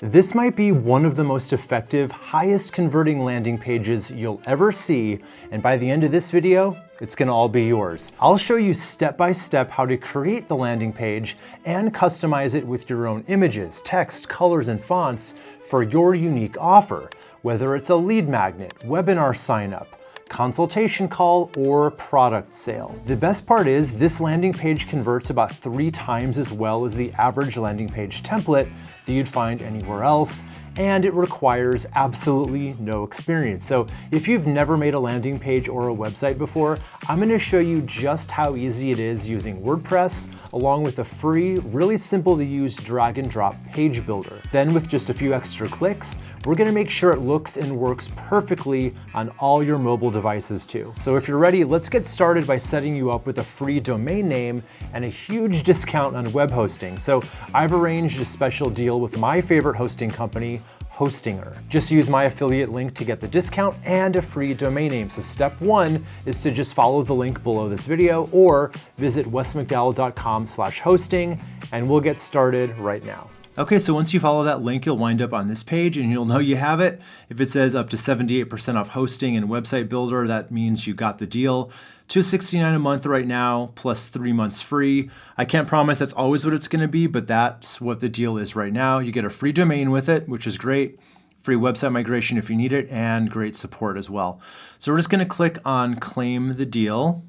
This might be one of the most effective, highest converting landing pages you'll ever see, and by the end of this video, it's gonna all be yours. I'll show you step by step how to create the landing page and customize it with your own images, text, colors, and fonts for your unique offer, whether it's a lead magnet, webinar sign up, consultation call, or product sale. The best part is this landing page converts about 3 times as well as the average landing page template that you'd find anywhere else, and it requires absolutely no experience. So if you've never made a landing page or a website before, I'm gonna show you just how easy it is using WordPress, along with a free, really simple to use drag and drop page builder. Then with just a few extra clicks, we're gonna make sure it looks and works perfectly on all your mobile devices too. So if you're ready, let's get started by setting you up with a free domain name and a huge discount on web hosting. So I've arranged a special deal with my favorite hosting company, Hostinger. Just use my affiliate link to get the discount and a free domain name. So step 1 is to just follow the link below this video or visit wesmcdowell.com/hosting and we'll get started right now. Okay, so once you follow that link, you'll wind up on this page and you'll know you have it. If it says up to 78% off hosting and website builder, that means you got the deal. $269 a month right now, plus 3 months free. I can't promise that's always what it's gonna be, but that's what the deal is right now. You get a free domain with it, which is great. Free website migration if you need it, and great support as well. So we're just gonna click on claim the deal.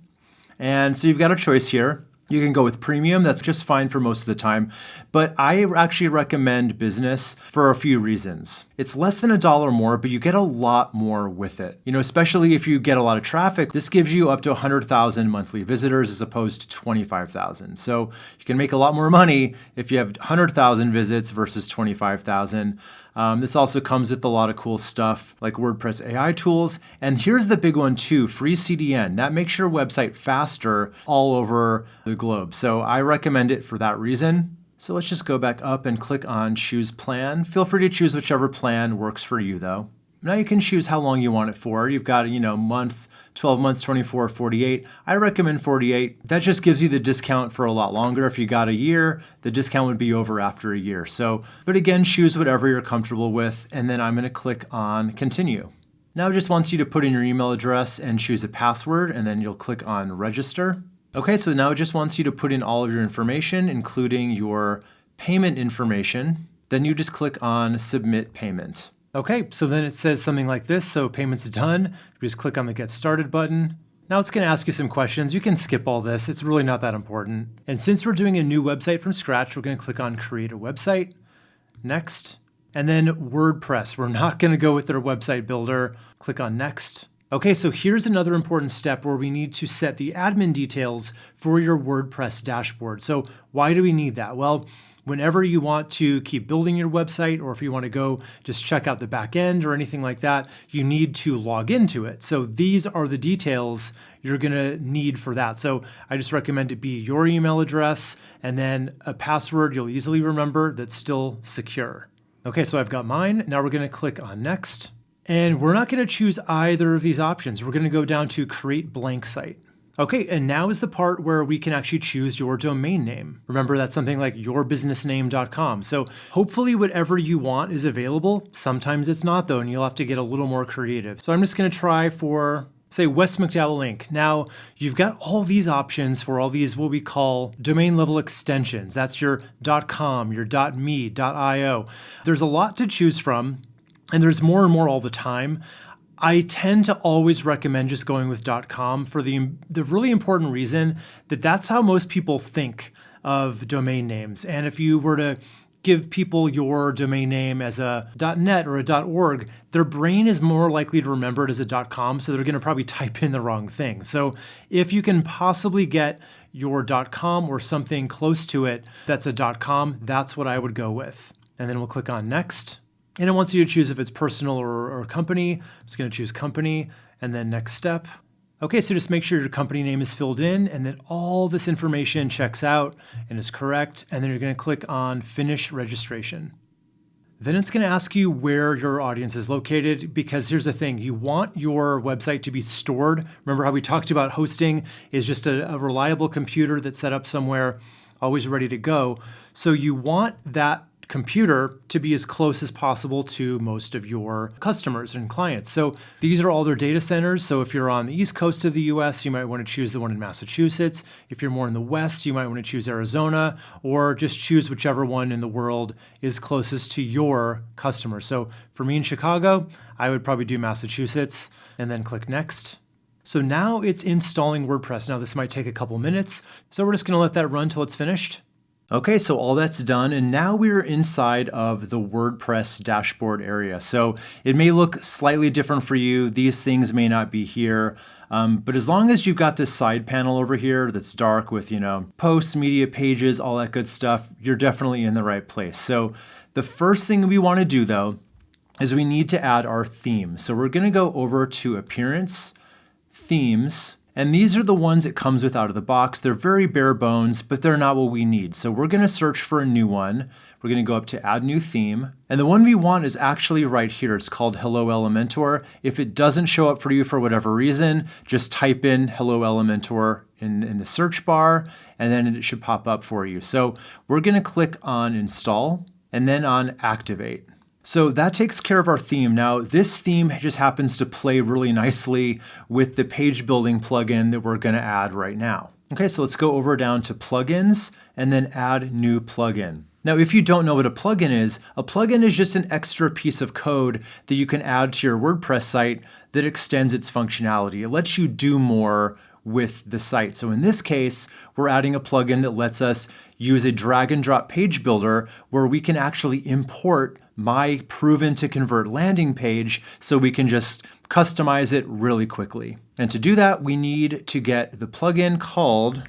And so you've got a choice here. You can go with premium, that's just fine for most of the time, but I actually recommend business for a few reasons. It's less than $1 more, but you get a lot more with it. You know, especially if you get a lot of traffic, this gives you up to 100,000 monthly visitors as opposed to 25,000. So you can make a lot more money if you have 100,000 visits versus 25,000. This also comes with a lot of cool stuff like WordPress AI tools. And here's the big one too, free CDN. That makes your website faster all over the globe. So I recommend it for that reason. So let's just go back up and click on choose plan. Feel free to choose whichever plan works for you though. Now you can choose how long you want it for. You've got, month, 12 months, 24, 48. I recommend 48. That just gives you the discount for a lot longer. If you got a year, the discount would be over after a year. So, but again, choose whatever you're comfortable with. And then I'm gonna click on continue. Now it just wants you to put in your email address and choose a password, and then you'll click on register. Okay, so now it just wants you to put in all of your information, including your payment information. Then you just click on submit payment. Okay, so then it says something like this. So payment's done. You just click on the get started button. Now it's gonna ask you some questions. You can skip all this. It's really not that important. And since we're doing a new website from scratch, we're gonna click on create a website. Next. And then WordPress. We're not gonna go with their website builder. Click on next. Okay, so here's another important step where we need to set the admin details for your WordPress dashboard. So why do we need that? Well, whenever you want to keep building your website, or if you want to go just check out the back end or anything like that, you need to log into it. So these are the details you're going to need for that. So I just recommend it be your email address and then a password you'll easily remember that's still secure. Okay, so I've got mine. Now we're going to click on next. And we're not going to choose either of these options. We're going to go down to create blank site. Okay, and now is the part where we can actually choose your domain name. Remember, that's something like yourbusinessname.com. So hopefully whatever you want is available. Sometimes it's not though, and you'll have to get a little more creative. So I'm just gonna try for, say, Wes McDowell Inc. Now, you've got all these options for all these what we call domain level extensions. That's your .com, your .me, .io. There's a lot to choose from, and there's more and more all the time. I tend to always recommend just going with .com for the really important reason that that's how most people think of domain names. And if you were to give people your domain name as a .net or a .org, their brain is more likely to remember it as a .com, so they're going to probably type in the wrong thing. So if you can possibly get your .com or something close to it that's a .com, that's what I would go with. And then we'll click on next. And it wants you to choose if it's personal or company. I'm just going to choose company and then next step. Okay, so just make sure your company name is filled in and that all this information checks out and is correct. And then you're going to click on finish registration. Then it's going to ask you where your audience is located, because here's the thing, you want your website to be stored. Remember how we talked about hosting is just a reliable computer that's set up somewhere, always ready to go. So you want that computer to be as close as possible to most of your customers and clients. So these are all their data centers. So if you're on the East Coast of the US, you might want to choose the one in Massachusetts. If you're more in the West, you might want to choose Arizona, or just choose whichever one in the world is closest to your customers. So for me in Chicago, I would probably do Massachusetts and then click next. So now it's installing WordPress. Now this might take a couple minutes. So we're just going to let that run till it's finished. Okay, so all that's done, and now we're inside of the WordPress dashboard area. So it may look slightly different for you. These things may not be here, but as long as you've got this side panel over here that's dark with, posts, media pages, all that good stuff, you're definitely in the right place. So the first thing we want to do though is we need to add our theme. So we're going to go over to Appearance, Themes, and these are the ones it comes with out of the box. They're very bare bones, but they're not what we need. So we're going to search for a new one. We're going to go up to Add New Theme. And the one we want is actually right here. It's called Hello Elementor. If it doesn't show up for you for whatever reason, just type in Hello Elementor in the search bar, and then it should pop up for you. So we're going to click on Install and then on Activate. So that takes care of our theme. Now, this theme just happens to play really nicely with the page building plugin that we're going to add right now. Okay, so let's go over down to plugins and then add new plugin. Now, if you don't know what a plugin is just an extra piece of code that you can add to your WordPress site that extends its functionality. It lets you do more with the site. So in this case, we're adding a plugin that lets us use a drag and drop page builder where we can actually import my proven to convert landing page so we can just customize it really quickly. And to do that, we need to get the plugin called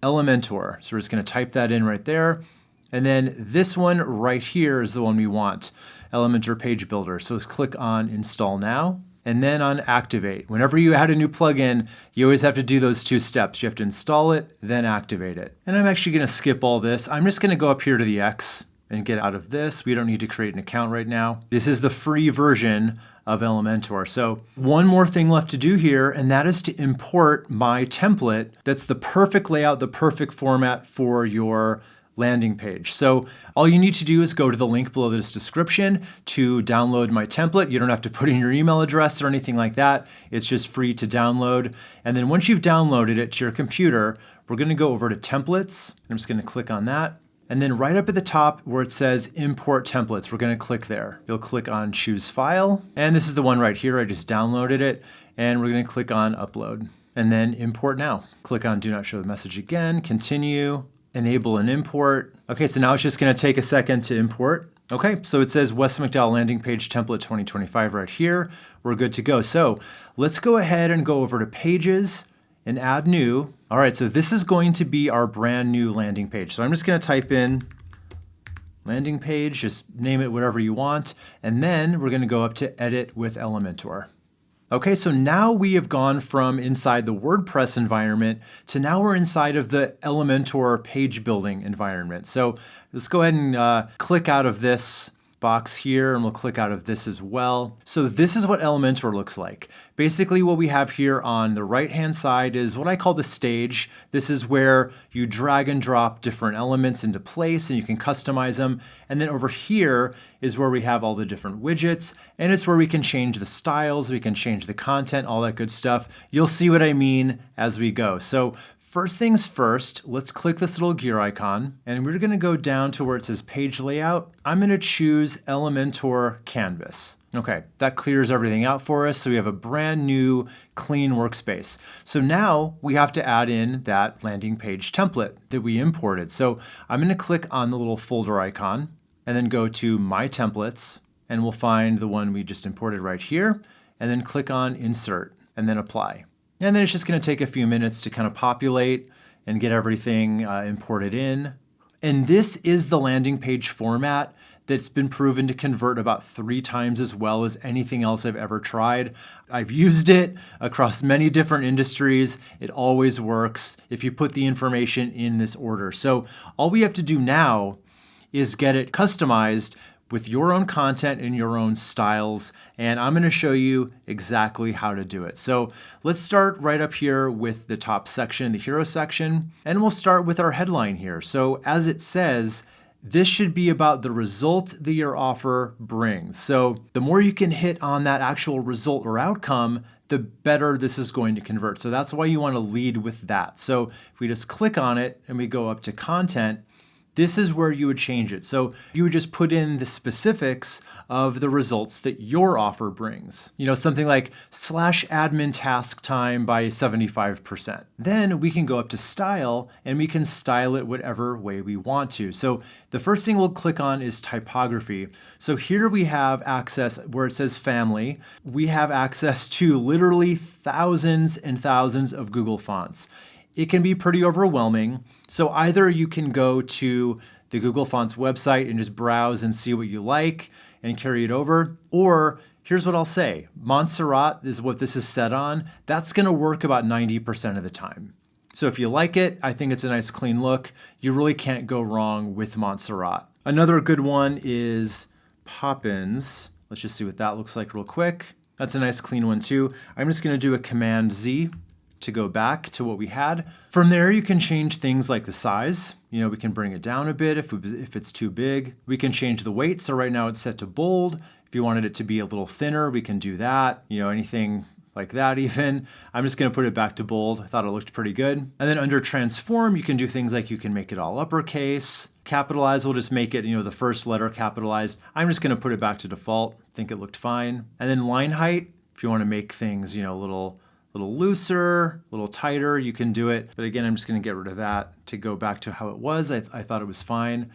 Elementor. So we're just going to type that in right there. And then this one right here is the one we want, Elementor Page Builder. So let's click on Install Now and then on Activate. Whenever you add a new plugin, you always have to do those two steps. You have to install it, then activate it. And I'm actually going to skip all this. I'm just going to go up here to the X and get out of this. We don't need to create an account right now. This is the free version of Elementor. So one more thing left to do here, and that is to import my template that's the perfect layout, the perfect format for your landing page. So all you need to do is go to the link below this description to download my template. You don't have to put in your email address or anything like that. It's just free to download. And then once you've downloaded it to your computer, we're going to go over to templates. I'm just going to click on that. And then right up at the top where it says import templates, we're going to click there. You'll click on choose file. And this is the one right here. I just downloaded it. And we're going to click on upload and then import now. Click on do not show the message again, continue, enable an import. Okay, so now it's just going to take a second to import. Okay, so it says Wes McDowell landing page template 2025 right here. We're good to go. So let's go ahead and go over to pages and add new. All right, so this is going to be our brand new landing page. So I'm just going to type in landing page, just name it whatever you want. And then we're going to go up to edit with Elementor. Okay, so now we have gone from inside the WordPress environment to now we're inside of the Elementor page building environment. So let's go ahead and click out of this box here, and we'll click out of this as well. So this is what Elementor looks like. Basically what we have here on the right-hand side is what I call the stage. This is where you drag and drop different elements into place and you can customize them. And then over here is where we have all the different widgets, and it's where we can change the styles, we can change the content, all that good stuff. You'll see what I mean as we go. So first things first, let's click this little gear icon, and we're going to go down to where it says page layout. I'm going to choose Elementor Canvas. Okay, that clears everything out for us. So we have a brand new clean workspace. So now we have to add in that landing page template that we imported. So I'm going to click on the little folder icon and then go to My Templates, and we'll find the one we just imported right here, and then click on Insert and then Apply. And then it's just going to take a few minutes to kind of populate and get everything imported in. And this is the landing page format that's been proven to convert about 3 times as well as anything else I've ever tried. I've used it across many different industries. It always works if you put the information in this order. So all we have to do now is get it customized with your own content and your own styles. And I'm going to show you exactly how to do it. So let's start right up here with the top section, the hero section, and we'll start with our headline here. So as it says, This should be about the result that your offer brings. So the more you can hit on that actual result or outcome, the better this is going to convert. So that's why you want to lead with that. So if we just click on it and we go up to content, this is where you would change it. So you would just put in the specifics of the results that your offer brings. Something like /admin task time by 75%. Then we can go up to style and we can style it whatever way we want to. So the first thing we'll click on is typography. So here we have access where it says family. We have access to literally thousands and thousands of Google fonts. It can be pretty overwhelming. So either you can go to the Google Fonts website and just browse and see what you like and carry it over. Or here's what I'll say. Montserrat is what this is set on. That's going to work about 90% of the time. So if you like it, I think it's a nice clean look. You really can't go wrong with Montserrat. Another good one is Poppins. Let's just see what that looks like real quick. That's a nice clean one too. I'm just going to do a Command Z to go back to what we had. From there, you can change things like the size. We can bring it down a bit if it's too big. We can change the weight. So right now it's set to bold. If you wanted it to be a little thinner, we can do that. Anything like that even. I'm just going to put it back to bold. I thought it looked pretty good. And then under transform, you can do things like you can make it all uppercase. Capitalize, we'll just make it, the first letter capitalized. I'm just going to put it back to default. I think it looked fine. And then line height, if you want to make things, a little looser, a little tighter, you can do it. But again, I'm just going to get rid of that to go back to how it was. I thought it was fine.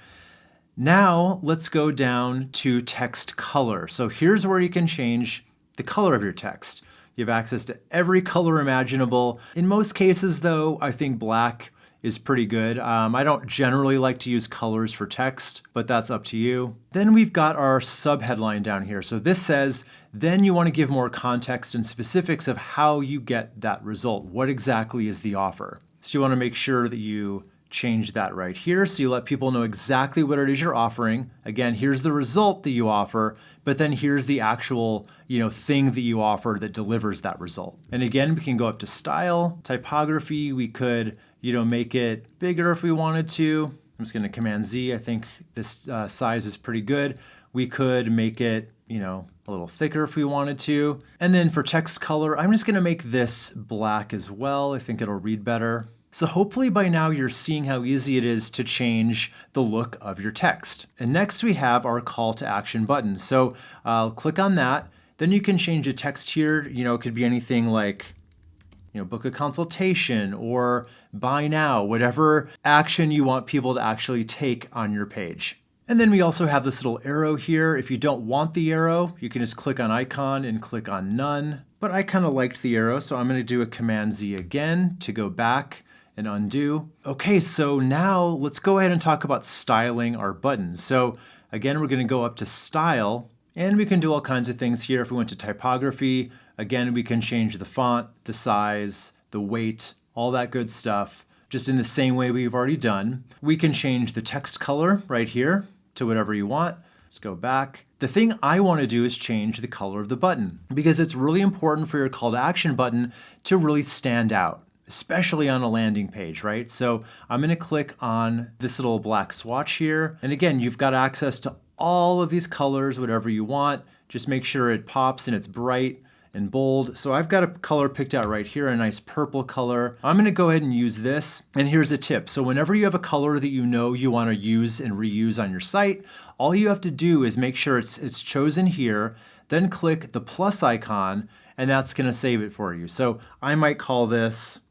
Now let's go down to text color. So here's where you can change the color of your text. You have access to every color imaginable. In most cases though, I think black is pretty good. I don't generally like to use colors for text, but that's up to you. Then we've got our subheadline down here. So this says, then you want to give more context and specifics of how you get that result. What exactly is the offer? So you want to make sure that you change that right here. So you let people know exactly what it is you're offering. Again, here's the result that you offer, but then here's the actual, thing that you offer that delivers that result. And again, we can go up to style, typography. We could, make it bigger if we wanted to. I'm just going to Command Z. I think this size is pretty good. We could make it, a little thicker if we wanted to. And then for text color, I'm just going to make this black as well. I think it'll read better. So hopefully by now you're seeing how easy it is to change the look of your text. And next we have our call to action button. So I'll click on that. Then you can change the text here. It could be anything like, book a consultation or buy now, whatever action you want people to actually take on your page. And then we also have this little arrow here. If you don't want the arrow, you can just click on icon and click on none. But I kind of liked the arrow, so I'm going to do a Command Z again to go back and undo. Okay, so now let's go ahead and talk about styling our buttons. So again, we're going to go up to style and we can do all kinds of things here. If we went to typography, again, we can change the font, the size, the weight, all that good stuff, just in the same way we've already done. We can change the text color right here to whatever you want. Let's go back. The thing I want to do is change the color of the button because it's really important for your call to action button to really stand out, especially on a landing page, right? So I'm going to click on this little black swatch here. And again, you've got access to all of these colors, whatever you want. Just make sure it pops and it's bright and bold. So I've got a color picked out right here, a nice purple color. I'm going to go ahead and use this. And here's a tip. So whenever you have a color that you want to use and reuse on your site, all you have to do is make sure it's chosen here, then click the plus icon, and that's going to save it for you. So I might call this,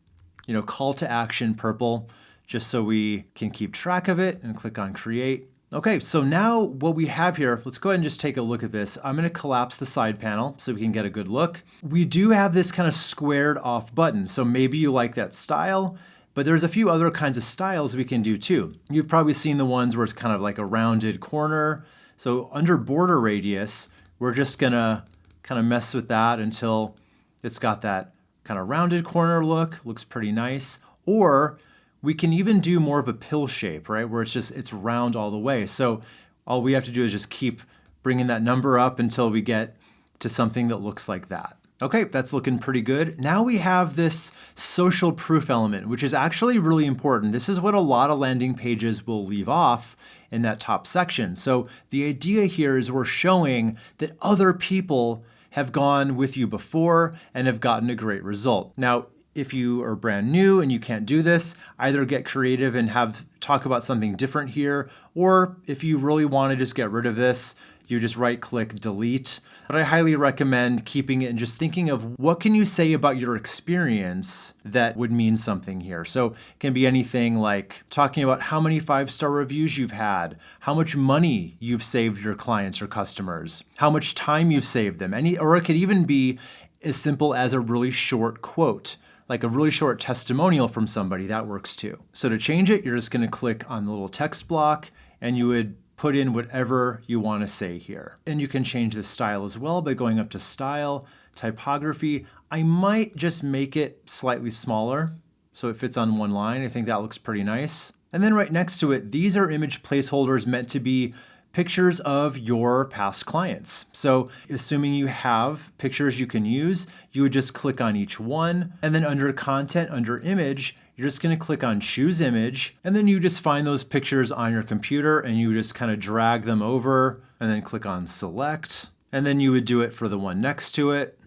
call to action purple, just so we can keep track of it, and click on create. Okay, so now what we have here, let's go ahead and just take a look at this. I'm going to collapse the side panel so we can get a good look. We do have this kind of squared off button, so maybe you like that style, but there's a few other kinds of styles we can do too. You've probably seen the ones where it's kind of like a rounded corner. So under border radius, we're just going to kind of mess with that until it's got that kind of rounded corner look, looks pretty nice. Or we can even do more of a pill shape, right? Where it's round all the way. So all we have to do is just keep bringing that number up until we get to something that looks like that. Okay, that's looking pretty good. Now we have this social proof element, which is actually really important. This is what a lot of landing pages will leave off in that top section. So the idea here is we're showing that other people have gone with you before and have gotten a great result. Now, if you are brand new and you can't do this, either get creative and talk about something different here, or if you really want to just get rid of this, you just right-click delete. But I highly recommend keeping it and just thinking of what can you say about your experience that would mean something here. So it can be anything like talking about how many 5-star reviews you've had, how much money you've saved your clients or customers, how much time you've saved them, or it could even be as simple as a really short quote, like a really short testimonial from somebody. That works too. So to change it, you're just going to click on the little text block and you would put in whatever you want to say here. And you can change the style as well by going up to Style, Typography. I might just make it slightly smaller so it fits on one line. I think that looks pretty nice. And then right next to it, these are image placeholders meant to be pictures of your past clients. So assuming you have pictures you can use, you would just click on each one. And then under Content, under Image, you're just going to click on Choose Image, and then you just find those pictures on your computer and you just kind of drag them over and then click on Select. And then you would do it for the one next to it.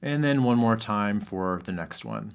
And then one more time for the next one.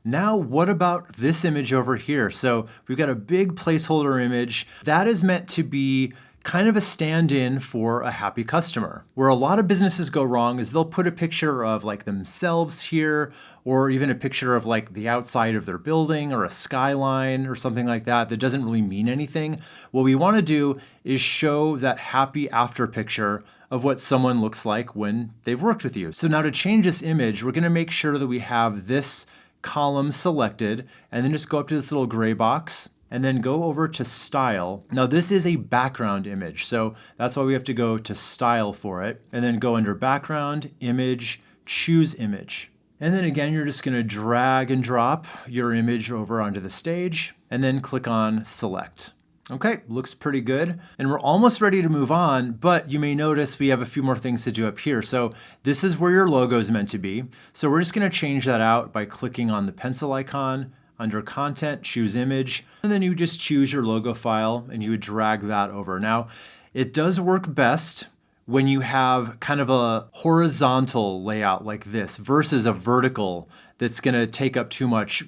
Now, what about this image over here? So we've got a big placeholder image that is meant to be kind of a stand-in for a happy customer. Where a lot of businesses go wrong is they'll put a picture of like themselves here, or even a picture of like the outside of their building or a skyline or something like that that doesn't really mean anything. What we want to do is show that happy after picture of what someone looks like when they've worked with you. So now to change this image, we're going to make sure that we have this column selected and then just go up to this little gray box and then go over to Style. Now this is a background image, so that's why we have to go to Style for it, and then go under Background, Image, Choose Image. And then again, you're just gonna drag and drop your image over onto the stage, and then click on Select. Okay, looks pretty good. And we're almost ready to move on, but you may notice we have a few more things to do up here. So this is where your logo is meant to be. So we're just gonna change that out by clicking on the pencil icon, under Content, choose Image, and then you just choose your logo file and you would drag that over. Now, it does work best when you have kind of a horizontal layout like this versus a vertical that's gonna take up too much,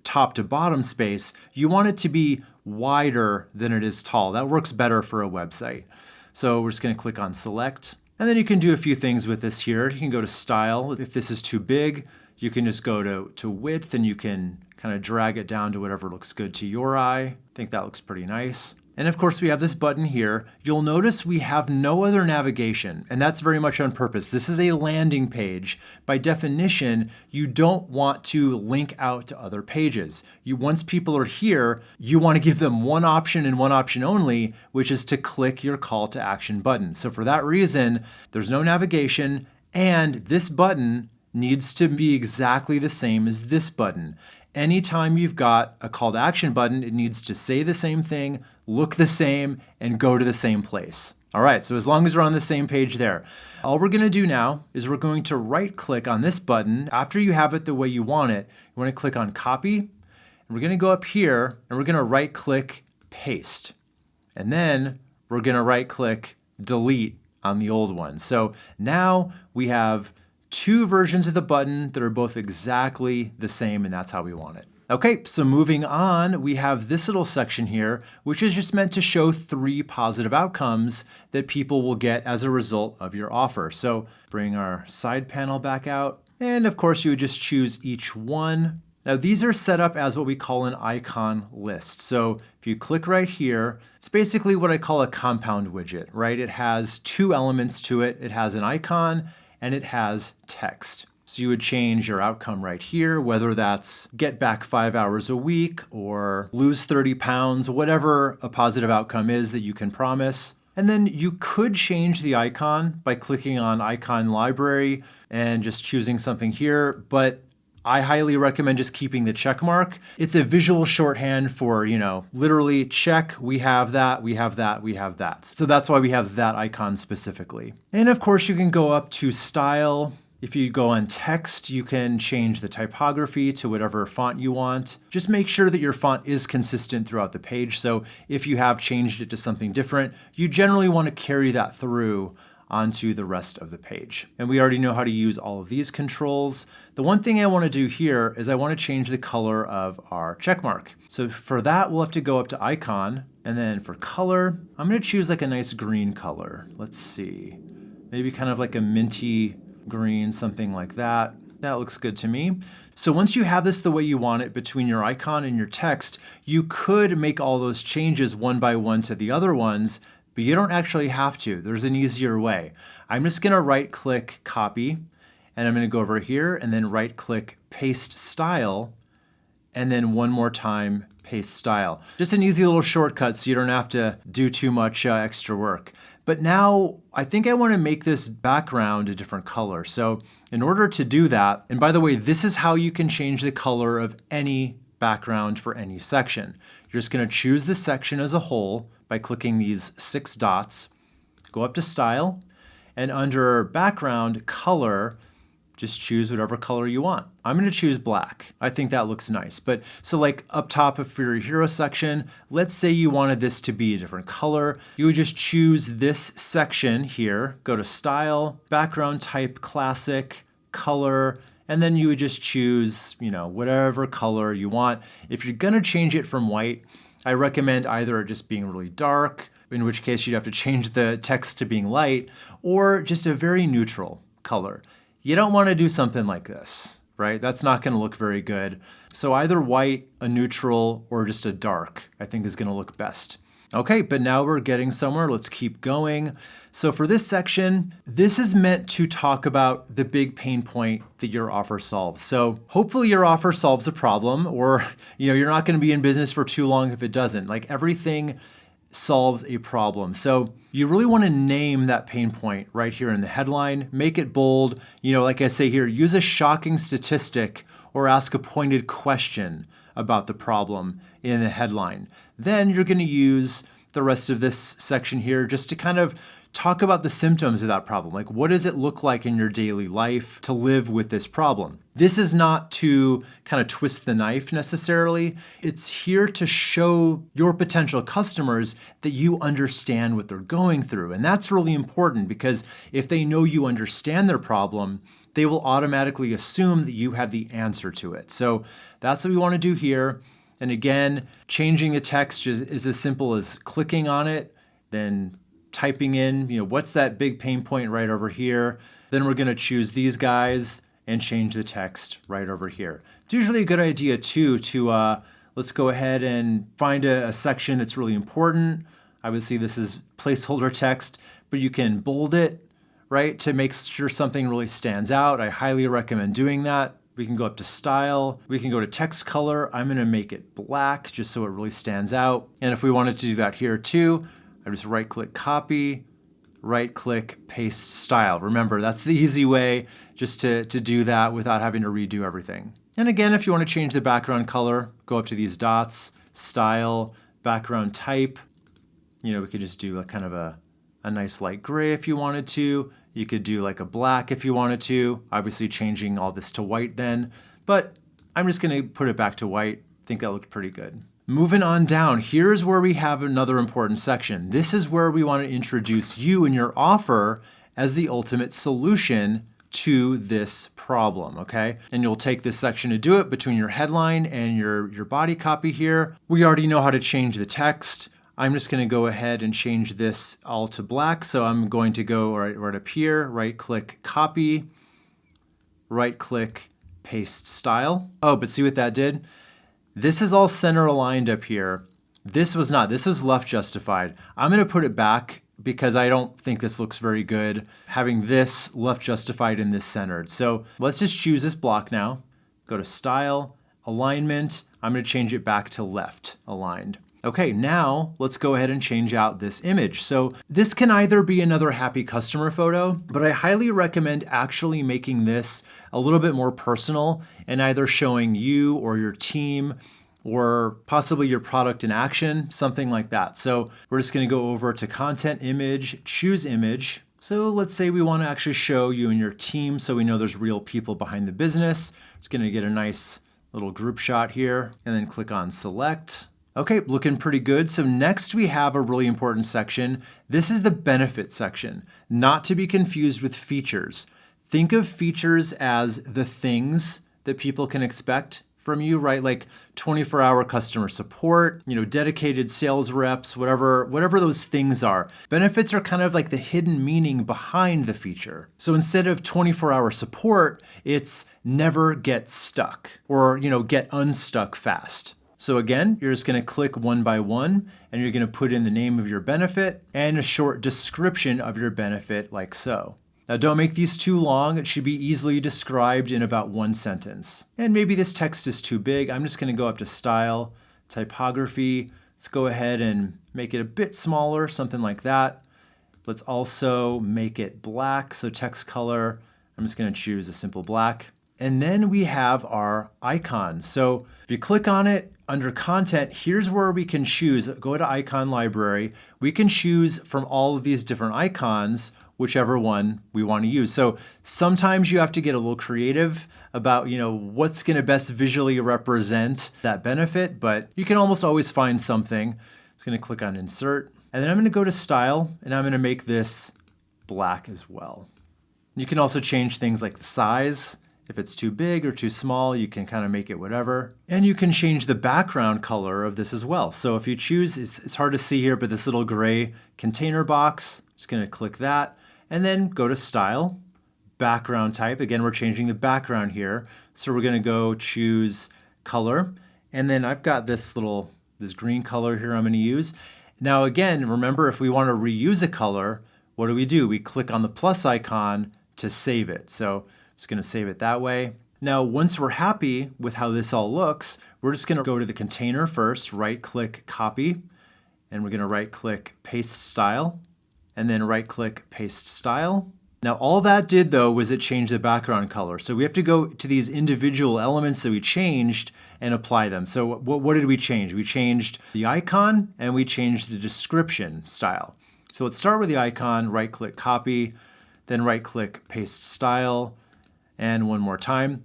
top to bottom space. You want it to be wider than it is tall. That works better for a website. So we're just gonna click on Select, and then you can do a few things with this here. You can go to Style. If this is too big, you can just go to Width and you can kind of drag it down to whatever looks good to your eye. I think that looks pretty nice. And of course we have this button here. You'll notice we have no other navigation, and that's very much on purpose. This is a landing page. By definition, you don't want to link out to other pages. Once people are here, you want to give them one option and one option only, which is to click your call to action button. So for that reason, there's no navigation, and this button needs to be exactly the same as this button. Anytime you've got a call to action button, it needs to say the same thing, look the same, and go to the same place. All right, so as long as we're on the same page there. All we're gonna do now is we're going to right click on this button. After you have it the way you want it, you wanna click on Copy, and we're gonna go up here and we're gonna right click, Paste. And then we're gonna right click, Delete on the old one. So now we have two versions of the button that are both exactly the same, and that's how we want it. Okay, so moving on, we have this little section here, which is just meant to show 3 positive outcomes that people will get as a result of your offer. So bring our side panel back out, and of course you would just choose each one. Now these are set up as what we call an icon list. So if you click right here, it's basically what I call a compound widget, right? It has 2 elements to it. It has an icon and it has text. So you would change your outcome right here, whether that's get back 5 hours a week or lose 30 pounds, whatever a positive outcome is that you can promise. And then you could change the icon by clicking on Icon Library and just choosing something here. But I highly recommend just keeping the check mark. It's a visual shorthand for, literally check, we have that, we have that, we have that. So that's why we have that icon specifically. And of course you can go up to style. If you go on text, you can change the typography to whatever font you want. Just make sure that your font is consistent throughout the page. So if you have changed it to something different, you generally want to carry that through onto the rest of the page. And we already know how to use all of these controls. The one thing I want to do here is I want to change the color of our check mark. So for that, we'll have to go up to icon. And then for color, I'm going to choose like a nice green color. Let's see, maybe kind of like a minty green, something like that. That looks good to me. So once you have this the way you want it between your icon and your text, you could make all those changes one by one to the other ones, but you don't actually have to. There's an easier way. I'm just going to right click copy, and I'm going to go over here and then right click paste style, and then one more time paste style. Just an easy little shortcut so you don't have to do too much extra work. But now I think I want to make this background a different color. So in order to do that, and by the way, this is how you can change the color of any background for any section. You're just going to choose the section as a whole by clicking these 6 dots, go up to style, and under background color, just choose whatever color you want. I'm going to choose black. I think that looks nice. But so like up top of your hero section, let's say you wanted this to be a different color. You would just choose this section here, go to style, background type, classic, color, and then you would just choose, whatever color you want. If you're going to change it from white, I recommend either just being really dark, in which case you'd have to change the text to being light, or just a very neutral color. You don't want to do something like this, right? That's not going to look very good. So either white, a neutral, or just a dark, I think is going to look best. Okay, but now we're getting somewhere. Let's keep going. So for this section, this is meant to talk about the big pain point that your offer solves. So hopefully your offer solves a problem, or you're not going to be in business for too long if it doesn't. Like everything solves a problem. So you really want to name that pain point right here in the headline, make it bold. Like I say here, use a shocking statistic or ask a pointed question about the problem in the headline. Then you're going to use the rest of this section here just to kind of talk about the symptoms of that problem. Like, what does it look like in your daily life to live with this problem? This is not to kind of twist the knife necessarily. It's here to show your potential customers that you understand what they're going through. And that's really important because if they know you understand their problem, they will automatically assume that you have the answer to it. So that's what we want to do here. And again, changing the text is as simple as clicking on it, then typing in, what's that big pain point right over here. Then we're going to choose these guys and change the text right over here. It's usually a good idea too to let's go ahead and find a section that's really important. Obviously this is placeholder text, but you can bold it, right, to make sure something really stands out. I highly recommend doing that. We can go up to style. We can go to text color. I'm going to make it black just so it really stands out. And if we wanted to do that here too, I just right click copy, right click paste style. Remember, that's the easy way just to do that without having to redo everything. And again, if you want to change the background color, go up to these dots, style, background type. We could just do kind of a nice light gray if you wanted to. You could do like a black if you wanted to, obviously changing all this to white then, but I'm just going to put it back to white. I think that looked pretty good. Moving on down, here's where we have another important section. This is where we want to introduce you and your offer as the ultimate solution to this problem, okay? And you'll take this section to do it between your headline and your body copy here. We already know how to change the text. I'm just going to go ahead and change this all to black. So I'm going to go right up here, right click copy, right click paste style. Oh, but see what that did? This is all center aligned up here. This was not, this was left justified. I'm going to put it back because I don't think this looks very good having this left justified and this centered. So let's just choose this block now. Go to style, alignment. I'm going to change it back to left aligned. Okay, now let's go ahead and change out this image. So this can either be another happy customer photo, but I highly recommend actually making this a little bit more personal and either showing you or your team or possibly your product in action, something like that. So we're just gonna go over to content image, choose image. So let's say we wanna actually show you and your team so we know there's real people behind the business. It's gonna get a nice little group shot here and then click on select. Okay, looking pretty good. So next we have a really important section. This is the benefit section, not to be confused with features. Think of features as the things that people can expect from you, right? Like 24-hour customer support, dedicated sales reps, whatever those things are. Benefits are kind of like the hidden meaning behind the feature. So instead of 24-hour support, it's never get stuck or, get unstuck fast. So again, you're just gonna click one by one and you're gonna put in the name of your benefit and a short description of your benefit like so. Now don't make these too long. It should be easily described in about one sentence. And maybe this text is too big. I'm just gonna go up to Style, Typography. Let's go ahead and make it a bit smaller, something like that. Let's also make it black, so text color, I'm just gonna choose a simple black. And then we have our icon. So if you click on it, under content, here's where we can choose. Go to icon library. We can choose from all of these different icons, whichever one we want to use. So sometimes you have to get a little creative about, what's going to best visually represent that benefit, but you can almost always find something. I'm just going to click on insert, and then I'm going to go to style, and I'm going to make this black as well. You can also change things like the size. If it's too big or too small, you can kind of make it whatever. And you can change the background color of this as well. So if you choose, it's hard to see here, but this little gray container box, just gonna click that and then go to style, background type. Again, we're changing the background here. So we're gonna go choose color. And then I've got this green color here I'm gonna use. Now again, remember if we wanna reuse a color, what do? We click on the plus icon to save it. So just gonna save it that way. Now, once we're happy with how this all looks, we're just gonna go to the container first, right-click copy, and we're gonna right-click paste style, and then right-click paste style. Now, all that did though was it changed the background color. So we have to go to these individual elements that we changed and apply them. So what did we change? We changed the icon and we changed the description style. So let's start with the icon, right-click copy, then right-click paste style, and one more time.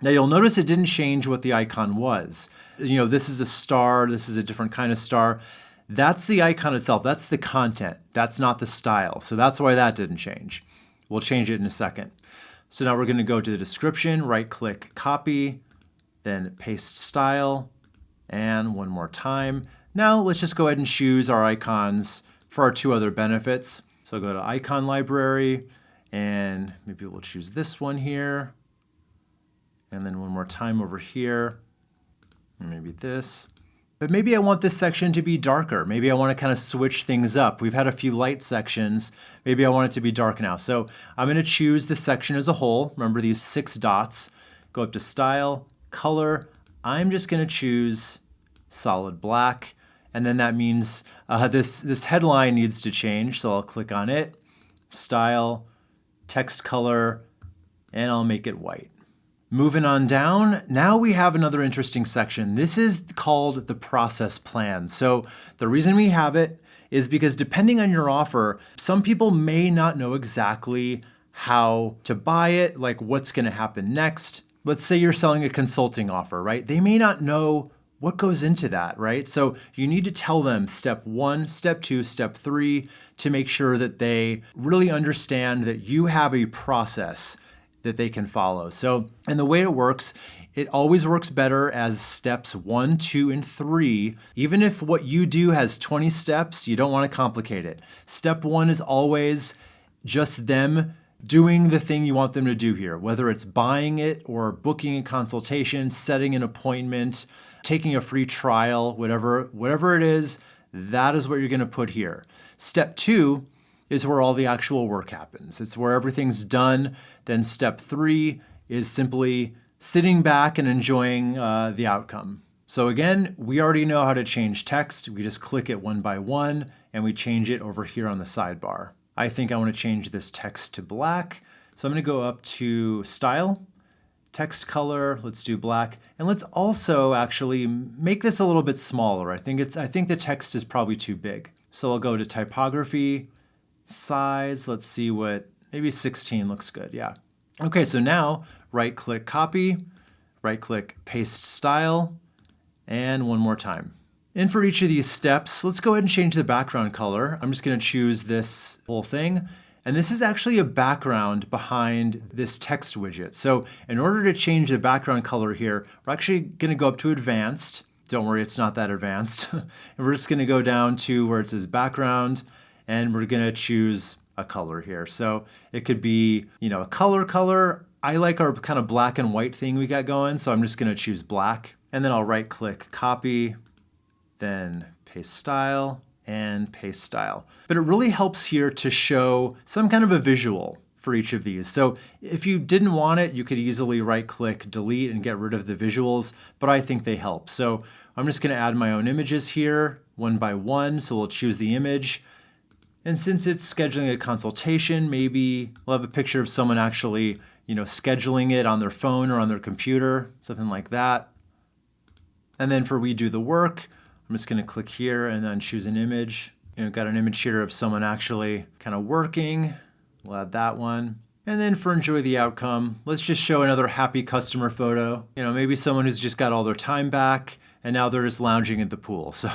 Now you'll notice it didn't change what the icon was. This is a star, this is a different kind of star. That's the icon itself, that's the content, that's not the style. So that's why that didn't change. We'll change it in a second. So now we're gonna go to the description, right-click copy, then paste style, and one more time. Now let's just go ahead and choose our icons for our two other benefits. So go to icon library, and maybe we'll choose this one here. And then one more time over here, and maybe this. But maybe I want this section to be darker. Maybe I want to kind of switch things up. We've had a few light sections. Maybe I want it to be dark now. So I'm going to choose the section as a whole. Remember these 6 dots. Go up to style, color. I'm just going to choose solid black. And then that means this headline needs to change. So I'll click on it, style, text color, and I'll make it white. Moving on down, now we have another interesting section. This is called the process plan. So the reason we have it is because depending on your offer, some people may not know exactly how to buy it, like what's gonna happen next. Let's say you're selling a consulting offer, right? They may not know what goes into that, right? So you need to tell them step 1, step 2, step 3 to make sure that they really understand that you have a process that they can follow. So, and the way it works, it always works better as steps 1, 2, and 3. Even if what you do has 20 steps, you don't want to complicate it. Step 1 is always just them doing the thing you want them to do here, whether it's buying it or booking a consultation, setting an appointment, taking a free trial, whatever it is, that is what you're going to put here. Step 2 is where all the actual work happens. It's where everything's done. Then step 3 is simply sitting back and enjoying the outcome. So again, we already know how to change text. We just click it one by one and we change it over here on the sidebar. I think I want to change this text to black. So I'm going to go up to Style, Text Color, let's do black. And let's also actually make this a little bit smaller. I think the text is probably too big. So I'll go to Typography, Size, let's see maybe 16 looks good, yeah. Okay, so now right-click Copy, right-click Paste Style, and one more time. And for each of these steps, let's go ahead and change the background color. I'm just going to choose this whole thing. And this is actually a background behind this text widget. So in order to change the background color here, we're actually going to go up to Advanced. Don't worry, it's not that advanced. And we're just going to go down to where it says Background, and we're going to choose a color here. So it could be, a color. I like our kind of black and white thing we got going, so I'm just going to choose black. And then I'll right-click Copy, then Paste Style, and Paste Style. But it really helps here to show some kind of a visual for each of these. So if you didn't want it, you could easily right-click Delete and get rid of the visuals, but I think they help. So I'm just going to add my own images here, one by one. So we'll choose the image. And since it's scheduling a consultation, maybe we'll have a picture of someone actually, scheduling it on their phone or on their computer, something like that. And then for We Do the Work, I'm just going to click here and then choose an image. Got an image here of someone actually kind of working. We'll add that one. And then for Enjoy the Outcome, let's just show another happy customer photo. Maybe someone who's just got all their time back and now they're just lounging at the pool. So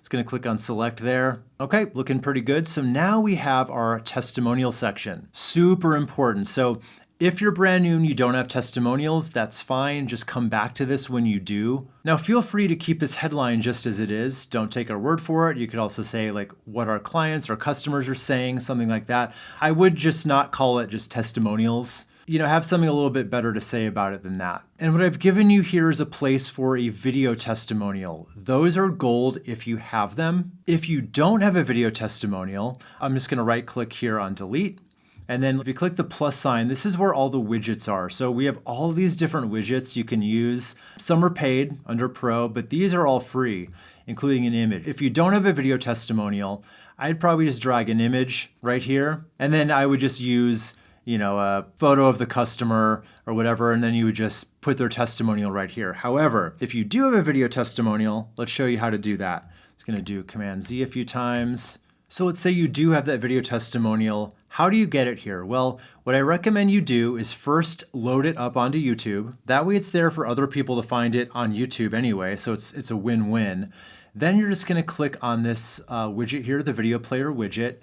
it's going to click on Select there. Okay, looking pretty good. So now we have our testimonial section. Super important. So if you're brand new and you don't have testimonials, that's fine. Just come back to this when you do. Now feel free to keep this headline just as it is. Don't take our word for it. You could also say what our clients or customers are saying, something like that. I would just not call it just testimonials. Have something a little bit better to say about it than that. And what I've given you here is a place for a video testimonial. Those are gold if you have them. If you don't have a video testimonial, I'm just going to right click here on Delete. And then if you click the plus sign, this is where all the widgets are. So we have all these different widgets you can use. Some are paid under Pro, but these are all free, including an image. If you don't have a video testimonial, I'd probably just drag an image right here. And then I would just use, a photo of the customer or whatever, and then you would just put their testimonial right here. However, if you do have a video testimonial, let's show you how to do that. It's going to do Command Z a few times. So let's say you do have that video testimonial. How do you get it here? Well, what I recommend you do is first load it up onto YouTube. That way it's there for other people to find it on YouTube anyway, so it's a win-win. Then you're just going to click on this widget here, the video player widget,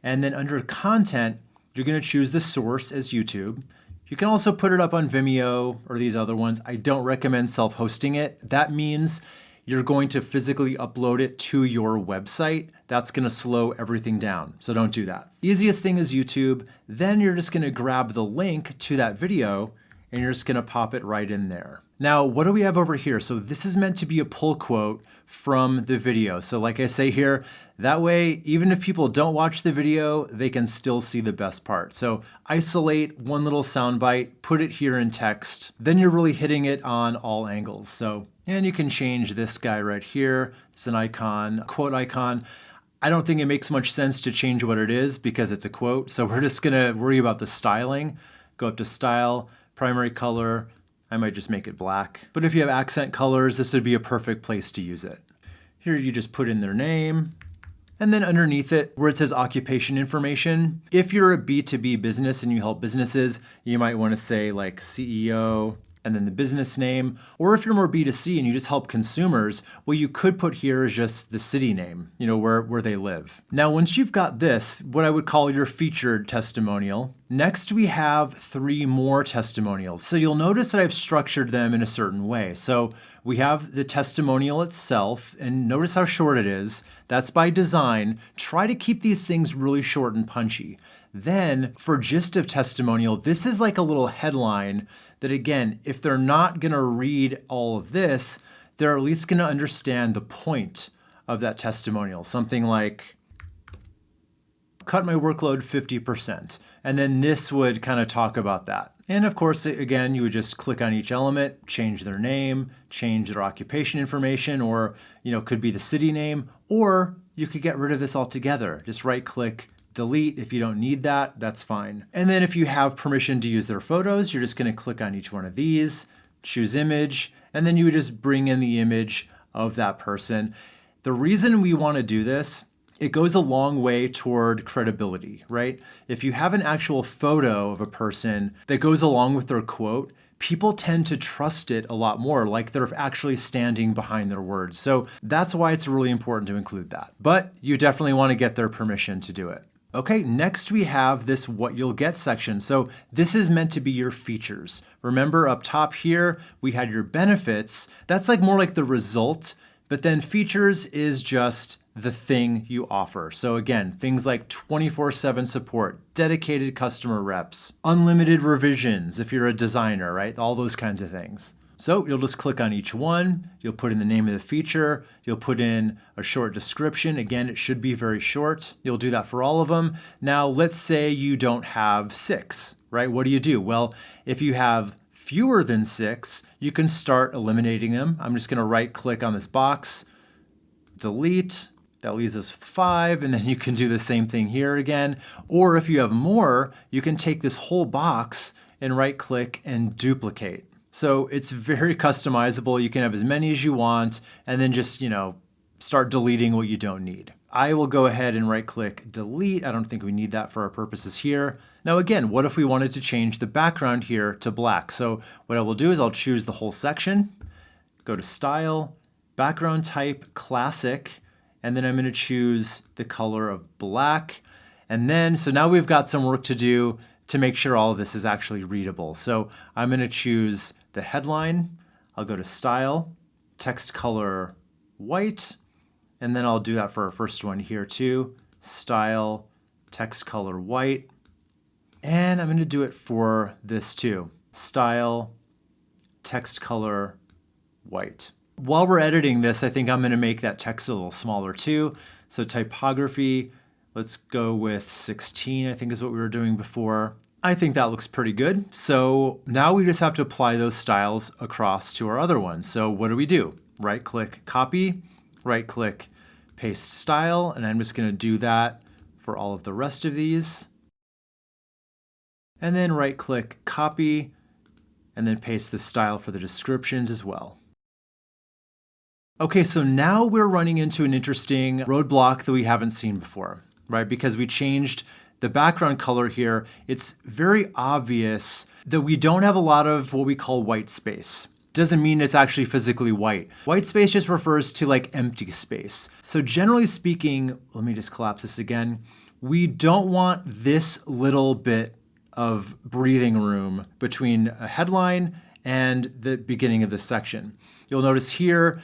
and then under content, you're going to choose the source as YouTube. You can also put it up on Vimeo or these other ones. I don't recommend self-hosting it. That means you're going to physically upload it to your website. That's going to slow everything down. So don't do that. Easiest thing is YouTube. Then you're just going to grab the link to that video and you're just going to pop it right in there. Now, what do we have over here? So this is meant to be a pull quote from the video. So like I say here, that way, even if people don't watch the video, they can still see the best part. So isolate one little soundbite, put it here in text, then you're really hitting it on all angles. So, and you can change this guy right here. It's an icon, quote icon. I don't think it makes much sense to change what it is because it's a quote. So we're just gonna worry about the styling. Go up to Style, Primary Color. I might just make it black. But if you have accent colors, this would be a perfect place to use it. Here you just put in their name. And then underneath it, where it says occupation information, if you're a B2B business and you help businesses, you might want to say like CEO, and then the business name. Or if you're more B2C and you just help consumers, what you could put here is just the city name, where they live. Now, once you've got this, what I would call your featured testimonial, next we have 3 more testimonials. So you'll notice that I've structured them in a certain way. So we have the testimonial itself, and notice how short it is. That's by design. Try to keep these things really short and punchy. Then for gist of testimonial, this is like a little headline that, again, if they're not going to read all of this, they're at least going to understand the point of that testimonial. Something like, cut my workload 50%. And then this would kind of talk about that. And of course, again, you would just click on each element, change their name, change their occupation information, or could be the city name, or you could get rid of this altogether. Just right click, delete. If you don't need that, that's fine. And then if you have permission to use their photos, you're just going to click on each one of these, choose image, and then you would just bring in the image of that person. The reason we want to do this, it goes a long way toward credibility, right? If you have an actual photo of a person that goes along with their quote, people tend to trust it a lot more, like they're actually standing behind their words. So that's why it's really important to include that. But you definitely want to get their permission to do it. Okay, next we have this what you'll get section. So this is meant to be your features. Remember up top here, we had your benefits. That's more like the result, but then features is just the thing you offer. So again, things like 24/7 support, dedicated customer reps, unlimited revisions if you're a designer, right? All those kinds of things. So you'll just click on each one, you'll put in the name of the feature, you'll put in a short description. Again, it should be very short. You'll do that for all of them. Now, let's say you don't have 6, right? What do? Well, if you have fewer than 6, you can start eliminating them. I'm just gonna right click on this box, delete. That leaves us with 5, and then you can do the same thing here again. Or if you have more, you can take this whole box and right click and duplicate. So it's very customizable. You can have as many as you want, and then just, start deleting what you don't need. I will go ahead and right click delete. I don't think we need that for our purposes here. Now again, what if we wanted to change the background here to black? So what I will do is I'll choose the whole section, go to style, background type, classic, and then I'm going to choose the color of black. And then, so now we've got some work to do to make sure all of this is actually readable. So I'm going to choose the headline. I'll go to style, text color white, and then I'll do that for our first one here too. Style, text color white. And I'm going to do it for this too. Style, text color white. While we're editing this, I think I'm going to make that text a little smaller too. So typography, let's go with 16, I think is what we were doing before. I think that looks pretty good. So now we just have to apply those styles across to our other ones. So what do? Right click, copy, right click, paste style, and I'm just going to do that for all of the rest of these. And then right click, copy, and then paste the style for the descriptions as well. Okay, so now we're running into an interesting roadblock that we haven't seen before, right? Because we changed the background color here. It's very obvious that we don't have a lot of what we call white space. Doesn't mean it's actually physically white. White space just refers to empty space. So generally speaking, let me just collapse this again. We don't want this little bit of breathing room between a headline and the beginning of the section. You'll notice here,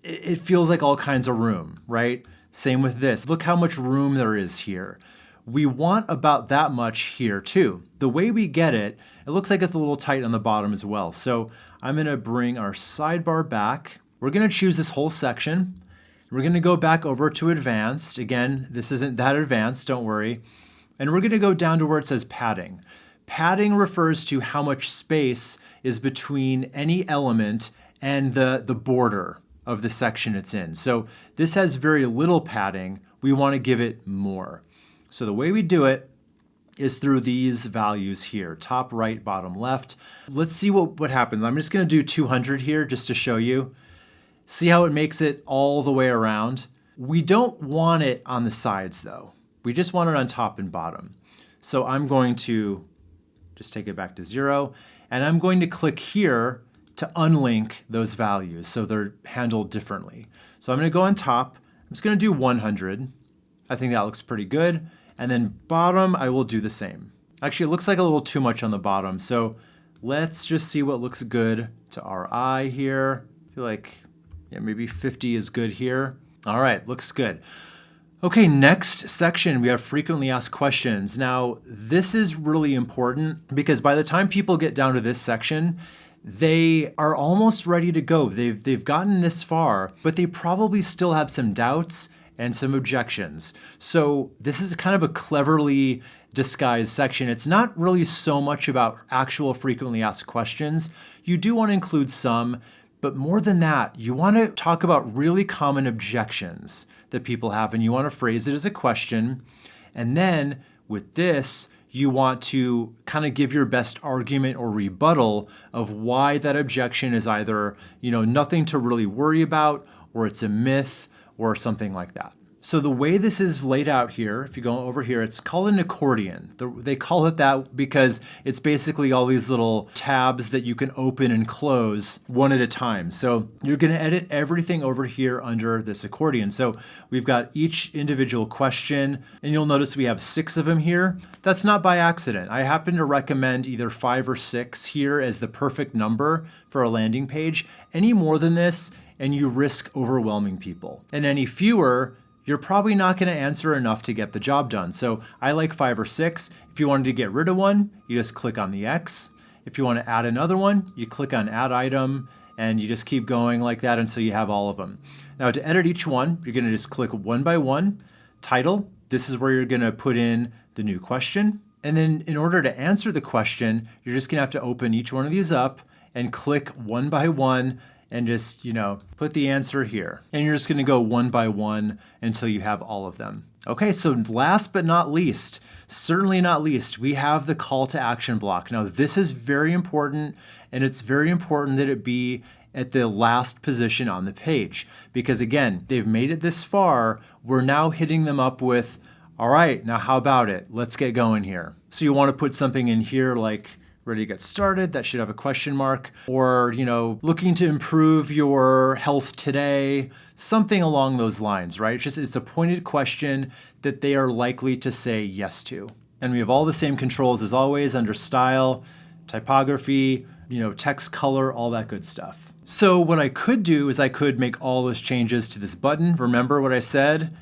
it feels like all kinds of room, right? Same with this. Look how much room there is here. We want about that much here too. The way we get it, it looks like it's a little tight on the bottom as well. So I'm going to bring our sidebar back. We're going to choose this whole section. We're going to go back over to advanced. Again, this isn't that advanced, don't worry. And we're going to go down to where it says padding. Padding refers to how much space is between any element and the border of the section it's in. So this has very little padding. We want to give it more. So the way we do it is through these values here, top right, bottom left. Let's see what happens. I'm just going to do 200 here just to show you. See how it makes it all the way around? We don't want it on the sides though. We just want it on top and bottom. So I'm going to just take it back to 0, and I'm going to click here to unlink those values so they're handled differently. So I'm going to go on top. I'm just going to do 100. I think that looks pretty good. And then bottom, I will do the same. Actually, it looks like a little too much on the bottom. So let's just see what looks good to our eye here. I feel like maybe 50 is good here. All right, looks good. Okay, next section, we have frequently asked questions. Now, this is really important because by the time people get down to this section, they are almost ready to go. They've gotten this far, but they probably still have some doubts and some objections. So this is kind of a cleverly disguised section. It's not really so much about actual frequently asked questions. You do want to include some, but more than that, you want to talk about really common objections that people have, and you want to phrase it as a question. And then with this, you want to kind of give your best argument or rebuttal of why that objection is either, nothing to really worry about, or it's a myth, or something like that. So the way this is laid out here, if you go over here, it's called an accordion. They call it that because it's basically all these little tabs that you can open and close one at a time. So you're going to edit everything over here under this accordion. So we've got each individual question, and you'll notice we have 6 of them here. That's not by accident. I happen to recommend either 5 or 6 here as the perfect number for a landing page. Any more than this, and you risk overwhelming people. And any fewer, you're probably not going to answer enough to get the job done. So I like 5 or 6. If you wanted to get rid of one, you just click on the X. If you want to add another one, you click on Add Item, and you just keep going like that until you have all of them. Now to edit each one, you're going to just click one by one. Title, this is where you're going to put in the new question. And then in order to answer the question, you're just going to have to open each one of these up and click one by one and just, put the answer here. And you're just going to go one by one until you have all of them. Okay, so last but not least, certainly not least, we have the call to action block. Now, this is very important, and it's very important that it be at the last position on the page. Because again, they've made it this far, we're now hitting them up with, all right, now how about it? Let's get going here. So you want to put something in here like, ready to get started, that should have a question mark, or, looking to improve your health today, something along those lines, right? It's a pointed question that they are likely to say yes to. And we have all the same controls as always under style, typography, text color, all that good stuff. So what I could do is I could make all those changes to this button. Remember what I said?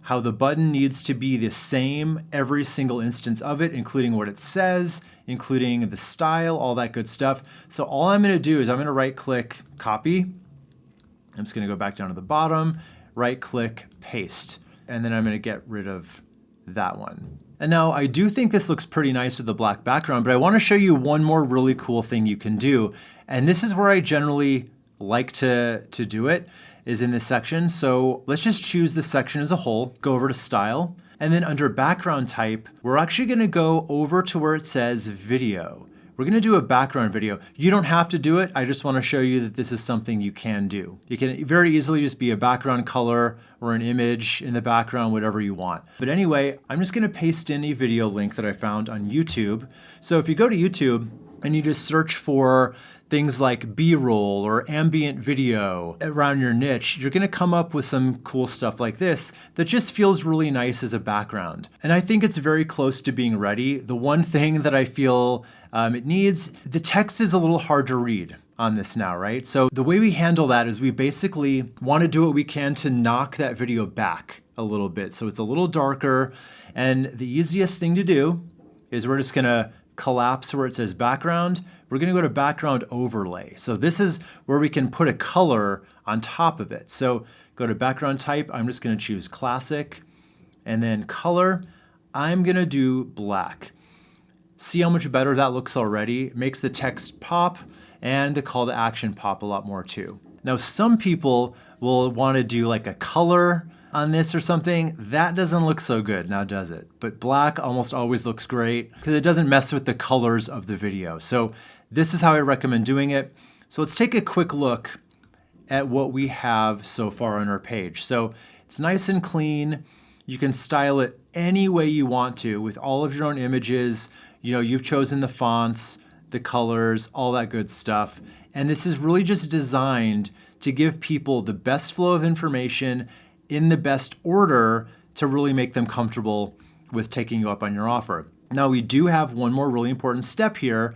How the button needs to be the same every single instance of it, including what it says, including the style, all that good stuff. So all I'm going to do is I'm going to right click, copy. I'm just going to go back down to the bottom, right click, paste. And then I'm going to get rid of that one. And now I do think this looks pretty nice with the black background, but I want to show you one more really cool thing you can do. And this is where I generally like to do it, is in this section. So let's just choose this section as a whole, go over to style, and then under background type, we're actually going to go over to where it says video. We're going to do a background video. You don't have to do it. I just want to show you that this is something you can do. You can very easily just be a background color or an image in the background, whatever you want. But anyway, I'm just going to paste in a video link that I found on YouTube. So if you go to YouTube and you just search for things like B-roll or ambient video around your niche, you're going to come up with some cool stuff like this that just feels really nice as a background. And I think it's very close to being ready. The one thing that I feel it needs, the text is a little hard to read on this now, right? So the way we handle that is we basically want to do what we can to knock that video back a little bit. So it's a little darker, and the easiest thing to do is we're just going to collapse where it says background. We're going to go to background overlay. So this is where we can put a color on top of it. So go to background type. I'm just going to choose classic, and then color. I'm going to do black. See how much better that looks already? It makes the text pop and the call to action pop a lot more too. Now, some people will want to do like a color on this or something. That doesn't look so good now, does it? But black almost always looks great because it doesn't mess with the colors of the video. So this is how I recommend doing it. So let's take a quick look at what we have so far on our page. So it's nice and clean. You can style it any way you want to with all of your own images. You've chosen the fonts, the colors, all that good stuff. And this is really just designed to give people the best flow of information in the best order to really make them comfortable with taking you up on your offer. Now, we do have one more really important step here,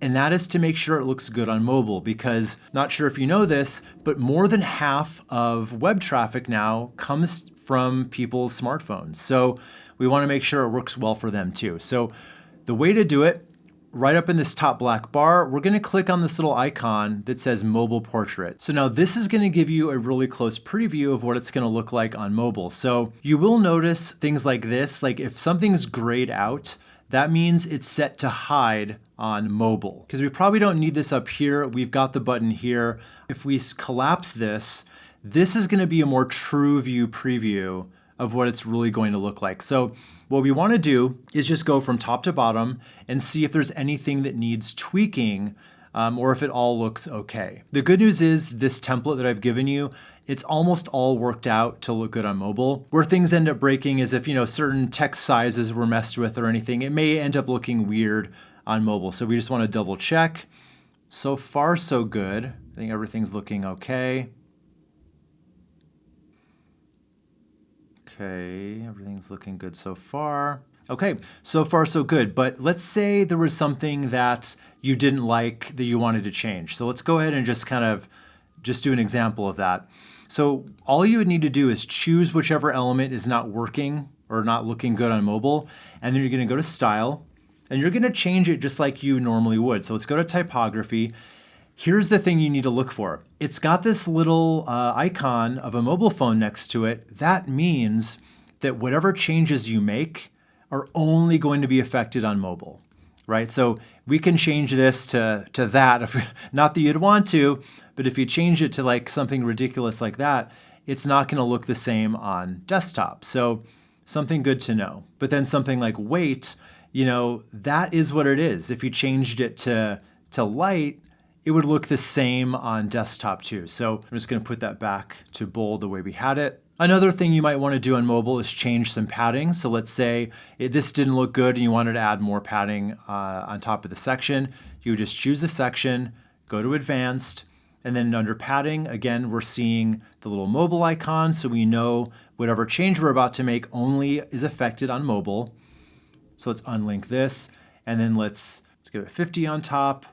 and that is to make sure it looks good on mobile, because not sure if you know this, but more than half of web traffic now comes from people's smartphones. So we want to make sure it works well for them too. So the way to do it, right up in this top black bar, we're going to click on this little icon that says mobile portrait. So now this is going to give you a really close preview of what it's going to look like on mobile. So you will notice things like this, like if something's grayed out, that means it's set to hide on mobile. Because we probably don't need this up here. We've got the button here. If we collapse this, this is going to be a more true view preview of what it's really going to look like. So what we want to do is just go from top to bottom and see if there's anything that needs tweaking or if it all looks okay. The good news is this template that I've given you, it's almost all worked out to look good on mobile. Where things end up breaking is if, certain text sizes were messed with or anything, it may end up looking weird on mobile. So we just want to double check. So far, so good. I think everything's looking okay. Okay, everything's looking good so far. Okay, so far so good, but let's say there was something that you didn't like that you wanted to change. So let's go ahead and just do an example of that. So all you would need to do is choose whichever element is not working or not looking good on mobile, and then you're gonna go to Style, and you're gonna change it just like you normally would. So let's go to Typography. Here's the thing you need to look for. It's got this little icon of a mobile phone next to it. That means that whatever changes you make are only going to be affected on mobile, right? So we can change this to that, not that you'd want to, but if you change it to like something ridiculous like that, it's not gonna look the same on desktop. So something good to know. But then something like weight, that is what it is. If you changed it to light, it would look the same on desktop too. So I'm just gonna put that back to bold the way we had it. Another thing you might wanna do on mobile is change some padding. So let's say this didn't look good and you wanted to add more padding on top of the section. You would just choose a section, go to Advanced, and then under padding, again, we're seeing the little mobile icon. So we know whatever change we're about to make only is affected on mobile. So let's unlink this. And then let's give it 50 on top,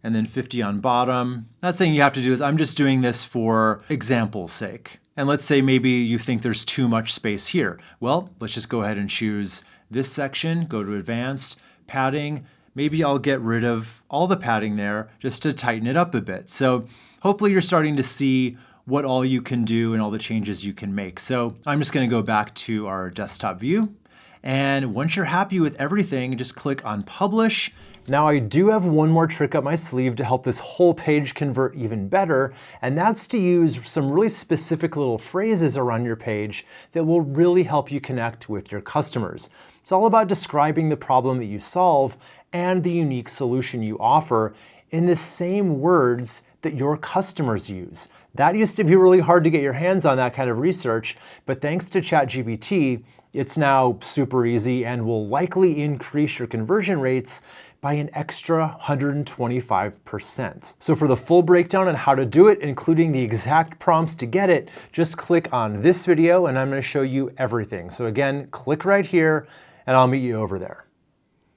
and then 50 on bottom. Not saying you have to do this, I'm just doing this for example's sake. And let's say maybe you think there's too much space here. Well, let's just go ahead and choose this section, go to Advanced, Padding. Maybe I'll get rid of all the padding there just to tighten it up a bit. So hopefully you're starting to see what all you can do and all the changes you can make. So I'm just gonna go back to our desktop view. And once you're happy with everything, just click on Publish. Now I do have one more trick up my sleeve to help this whole page convert even better, and that's to use some really specific little phrases around your page that will really help you connect with your customers. It's all about describing the problem that you solve and the unique solution you offer in the same words that your customers use. That used to be really hard to get your hands on that kind of research, but thanks to ChatGPT, it's now super easy and will likely increase your conversion rates by an extra 125%. So for the full breakdown on how to do it, including the exact prompts to get it, just click on this video and I'm going to show you everything. So again, click right here and I'll meet you over there.